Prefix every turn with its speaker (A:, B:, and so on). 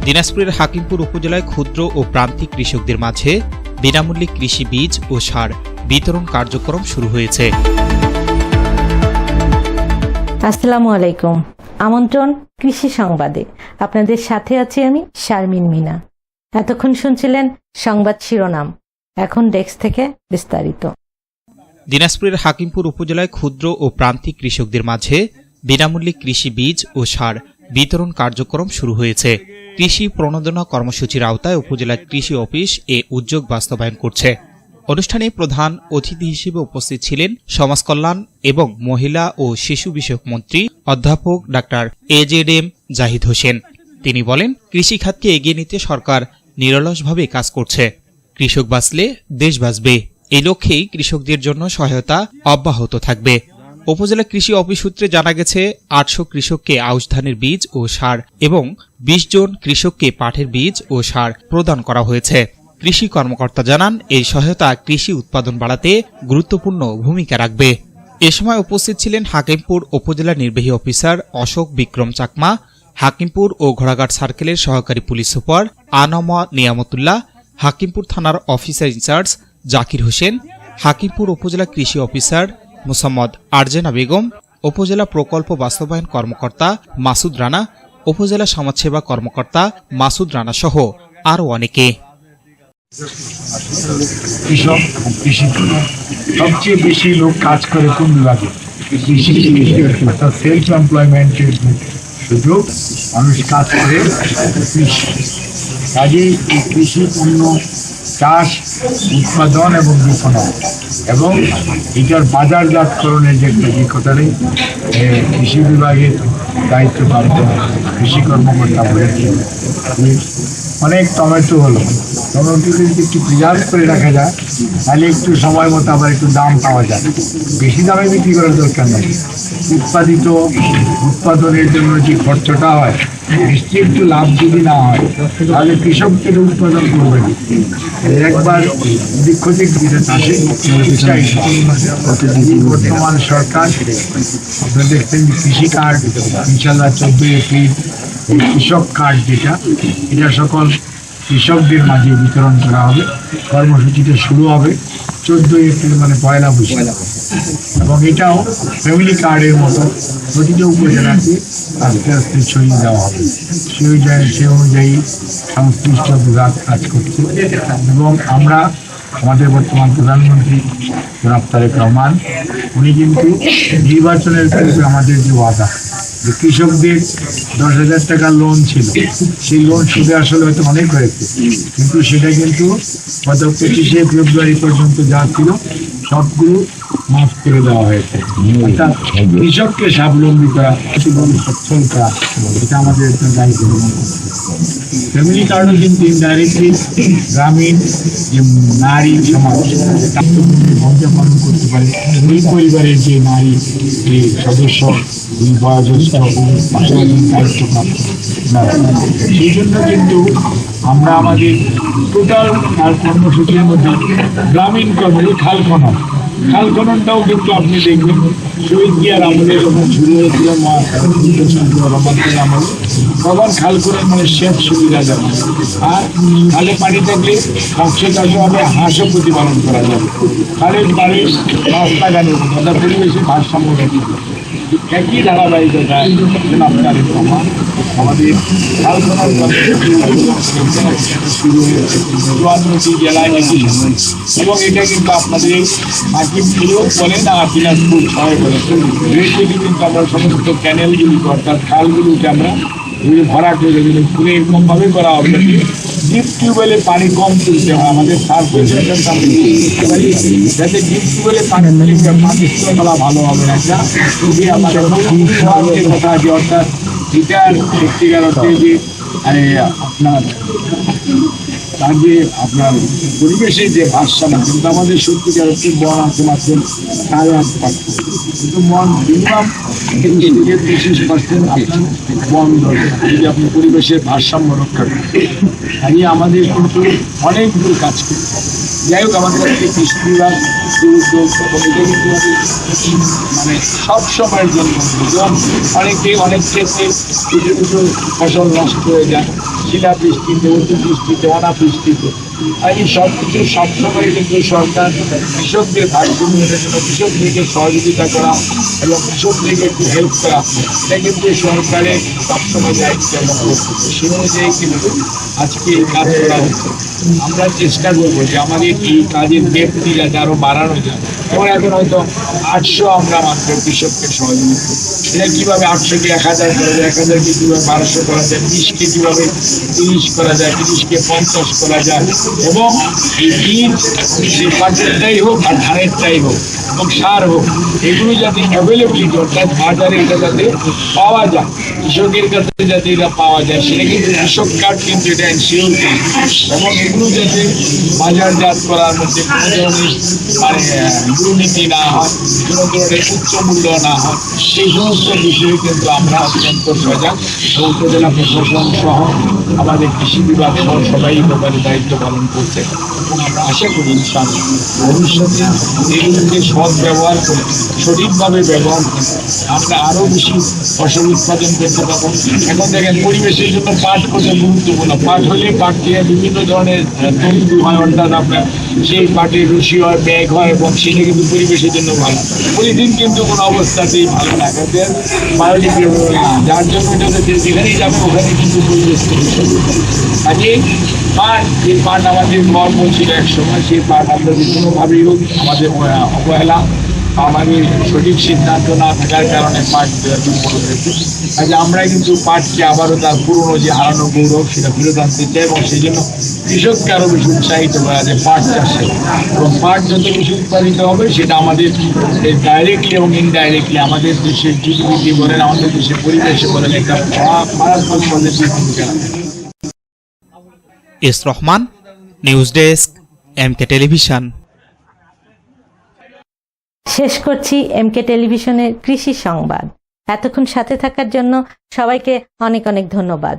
A: দিনাজপুরের হাকিমপুর উপজেলায় ক্ষুদ্র ও প্রান্তিক কৃষকদের মাঝে বিনামূল্যে কৃষি বীজ ও সার বিতরণ কার্যক্রম শুরু হয়েছে।
B: আসসালামু আলাইকুম। আমন্ত্রণ কৃষি সংবাদে। আপনাদের সাথে আছি আমি শারমিন মিনা। এতক্ষণ শুনছিলেন সংবাদ শিরোনাম, এখন ডেস্ক থেকে বিস্তারিত।
A: দিনাজপুরের হাকিমপুর উপজেলায় ক্ষুদ্র ও প্রান্তিক কৃষকদের মাঝে বিনামূল্যে কৃষি বীজ ও সার বিতরণ কার্যক্রম শুরু হয়েছে। কৃষি প্রণোদনা কর্মসূচির আওতায় উপজেলা কৃষি অফিস এ উদ্যোগ বাস্তবায়ন করছে। অনুষ্ঠানে প্রধান অতিথি হিসেবে উপস্থিত ছিলেন সমাজ কল্যাণ এবং মহিলা ও শিশু বিষয়ক মন্ত্রী অধ্যাপক ডাক্তার AZM জাহিদ হোসেন। তিনি বলেন, কৃষিখাতকে এগিয়ে নিতে সরকার নিরলসভাবে কাজ করছে। কৃষক বাঁচলে দেশ বাঁচবে, এই লক্ষ্যেই কৃষকদের জন্য সহায়তা অব্যাহত থাকবে। উপজেলা কৃষি অফিস সূত্রে জানা গেছে, 800 কৃষককে আউশ ধানের বীজ ও সার এবং 20 জন কৃষককে পাটের বীজ ও সার প্রদান করা হয়েছে। কৃষি কর্মকর্তা জানান, এই সহায়তা কৃষি উৎপাদন বাড়াতে গুরুত্বপূর্ণ ভূমিকা রাখবে। এ সময় উপস্থিত ছিলেন হাকিমপুর উপজেলা নির্বাহী অফিসার অশোক বিক্রম চাকমা, হাকিমপুর ও ঘোড়াঘাট সার্কেলের সহকারী পুলিশ সুপার আনমা নিয়ামতুল্লাহ, হাকিমপুর থানার অফিসার ইনচার্জ জাকির হোসেন, হাকিমপুর উপজেলা কৃষি অফিসার মোসাম্মদ আরজেনা বেগম, উপজেলা প্রকল্প বাস্তবায়ন কর্মকর্তা মাসুদ রানা, উপজেলা সমাজসেবা কর্মকর্তা মাসুদ রানা সহ আরও অনেকে।
C: কৃষক কৃষিতে সবচেয়ে বেশি লোক কাজ করে কোন বিভাগে? কৃষি, অর্থাৎ সেলফ এমপ্লয়মেন্টের সুযোগ মানুষ কাজ করে কাজেই এই কৃষি পণ্য চাষ, উৎপাদন এবং বিপণন এবং এটার বাজারজাতকরণের যে কথাটাই কৃষি বিভাগের দায়িত্বপ্রাপ্ত কৃষি কর্মকর্তা বলেছেন। অনেক টমেটো হলো, টমেটো যদি একটু প্রিজার্ভ করে রাখা যায় তাহলে একটু সময় মতো আবার একটু দাম পাওয়া যায়। বেশি দামে বিক্রি করার দরকার নেই। উৎপাদনের জন্য যে খরচটা হয়, নিশ্চয়ই একটু লাভ যদি না হয় তাহলে কৃষকদের উৎপাদন করবে না। একবার দীক্ষিক যেটা চাষে বর্তমান সরকার আপনারা দেখছেন যে কৃষি কার্ড ইনশাল্লাহ 14 এপ্রিল এই কৃষক কার্ড যেটা, এটা সকল কৃষকদের মাঝে বিতরণ করা হবে। কর্মসূচিটা শুরু হবে 14 এপ্রিল মানে পয়লা বৈশাখ, এবং এটাও ফ্যামিলি কার্ডের মতো প্রতিটা উপজেলাতে আস্তে আস্তে ছড়িয়ে দেওয়া হবে। সে অনুযায়ী সংশ্লিষ্ট বিভাগ কাজ করছে এবং আমরা আমাদের বর্তমান প্রধানমন্ত্রী জনাব তারেক রহমান, উনি কিন্তু নির্বাচনের পূর্বে আমাদের যে ওয়াদা যে কৃষকদের 10,000 টাকা লোন ছিল, সেই লোন সুদে আসলে হয়তো অনেক হয়েছে, কিন্তু সেটা কিন্তু গত 25শে ফেব্রুয়ারি পর্যন্ত যা ছিল সবগুলো মাফ করে দেওয়া হয়েছে। অর্থাৎ কৃষককে স্বাবলম্বী করা, সচ্ছল করা, এটা আমাদের একটা দায়িত্ব। ফ্যামিলি কার্ডও কিন্তু ইনডাইরেক্টলি গ্রামীণ যে নারী সমাজ ভূমিকা পালন করতে পারে। এই পরিবারের যে নারী এই সদস্য, বয়োজ্যেষ্ঠ দায়িত্বপ্রাপ্ত, সেই জন্য কিন্তু আমরা আমাদের টোটাল কর্মসূচির মধ্যে গ্রামীণ খাল খননটাও কিন্তু আপনি দেখবেন শহীদ জিয়ার আমলে যখন শুরু হয়েছিল রহমানের আমলে, তখন খাল খনন মানে সেচ সুবিধা যাবে, আর খালে পানি থাকলে মৎস্য চাষ হবে, হাঁসও প্রতিপালন করা যাবে। খালের পাড়ে রাস্তাঘাটে তথা পরিবেশের ভারসাম্য রক্ষা, একই ধারাবাহিকতায় আপনার আমাদের খাল খনন শুরু হয়েছে 54টি জেলায় একই সময়, এবং এটা কিন্তু আপনাদের হাকিমপুরেও বলেন আর দিনাজপুর সবাই বলেন। কিন্তু আমরা সমস্ত ক্যানেলগুলি অর্থাৎ খালগুলোকে আমরা ভরা করে দিলে পুরো এরকমভাবে করা হবে ডিপ টিউবওয়েলে পানি কম তুলতে হয়। আমাদের যাতে ডিপ টিউবওয়েলে পানি করা ভালো হবে না, আমাদের কথা যে অর্থাৎ এটার সত্যিকার অর্থে যে আপনার তার যে আপনার পরিবেশের যে ভারসাম্য, কিন্তু আমাদের সত্যিকার অর্থে বন আছে মাত্র 8.5%, কিন্তু বন মিনিমাম 25% বন দরকার যদি আপনি পরিবেশের ভারসাম্য রক্ষা করেন। তাই আমাদের কিন্তু অনেকগুলো কাজ করি। যাই হোক, আমাদের কাছে কৃষি বিভাগ মানে সব সময়ের জন্য অনেক ক্ষেত্রে কিছু কিছু ফসল নষ্ট হয়ে যায়, শিলাবৃষ্টিতে, অতিবৃষ্টিতে, অনাবৃষ্টিতে, আর এই সব কিছু সবসময় কিন্তু সরকার কৃষকদের ভাগ্য উন্নয়নের জন্য কৃষকদেরকে সহযোগিতা করা এবং কৃষকদেরকে একটু হেল্প করা, এটা কিন্তু সরকারের সবসময় দায়িত্ব এবং কর্তব্য। সেই অনুযায়ী কিন্তু আজকে এই কাজ করা হচ্ছে। আমরা চেষ্টা করবো যে আমাদের এই কাজের ব্যাপ্তি যাতে আরো বাড়ানো যায়। এবং এখন হয়তো 800 আমরা মাত্র কৃষককে সহযোগিতা করি। এটা কিভাবে 800-কে 1000 করা যায়, 1000-কে কিভাবে 1200 করা যায়, 20-কে কিভাবে 30 করা যায়, 30-কে 50 করা যায়, এবং এই বীজ সে পাটেরটাই হোক আর ধানেরটাই হোক এবং সার হোক, এগুলো যাতে অ্যাভেলেবিলিটি অর্থাৎ বাজারে এটা যাতে পাওয়া যায়, কৃষকের কাছে যাতে এটা পাওয়া যায়, সেটা কিন্তু কৃষক কার্ড কিন্তু এটা এনশিওর করে। এবং এগুলো যাতে বাজারজাত করার মধ্যে কোনো ধরনের মানে দুর্নীতি না হয়, কোনো ধরনের উচ্চ মূল্য না হয়, সেই সমস্ত বিষয়ে কিন্তু আমরা অত্যন্ত সজাগ। উপজেলা প্রশাসন সহ আমাদের কৃষি বিভাগ সহ সবাই ব্যাপারে দায়িত্ব পালন করছে এবং আমরা আশা করি ইনশাআল্লাহ ভবিষ্যতে এগুলোকে সৎ ব্যবহার করে সঠিকভাবে ব্যবহার করে আমরা আরও বেশি ফসল উৎপাদন করতে পারবো। এখন দেখেন পরিবেশের জন্য পাট কত গুরুত্বপূর্ণ। পাট হলে পাট থেকে বিভিন্ন ধরনের তন্তু হয়, অর্থাৎ আপনার সেই পাটের রুচি হয়, ব্যাগ হয় এবং সেটা কিন্তু পরিবেশের জন্য ভালো। পলিথিন কিন্তু কোনো অবস্থাতেই ভালো না, বায়োডিগ্রেডেবল, যার জন্য এটা যেখানেই যাবে ওখানে কিন্তু পরিবেশ কাজে পাট, যে পাট আমাদের গর্ব ছিল এক সময়, সেই পাট আমরা যে কোনোভাবেই হোক আমাদের অবহেলা, আমাদের সঠিক সিদ্ধান্ত না থাকার কারণে পাট দুর্বল হয়েছে। কাজে আমরা কিন্তু পাটকে আবারও তার পুরনো যে হারানো গৌরব সেটা ফেরত আনতে চাই এবং সেই জন্য কৃষককে আরও বেশি উৎসাহিত করা যায় পাট চাষে। এবং পাট যত বেশি উৎপাদিত হবে সেটা আমাদের ডাইরেক্টলি এবং ইনডাইরেক্টলি আমাদের দেশের জিডিপি বলেন, আমাদের দেশের পরিবেশে বলেন, একটা মারাত্মক পজিটিভ ভূমিকা রাখে।
A: S Rahman, news desk, MK television.
B: শেষ করছি এমকে টেলিভিশনের কৃষি সংবাদ। এতক্ষণ সাথে থাকার জন্য সবাইকে অনেক অনেক ধন্যবাদ।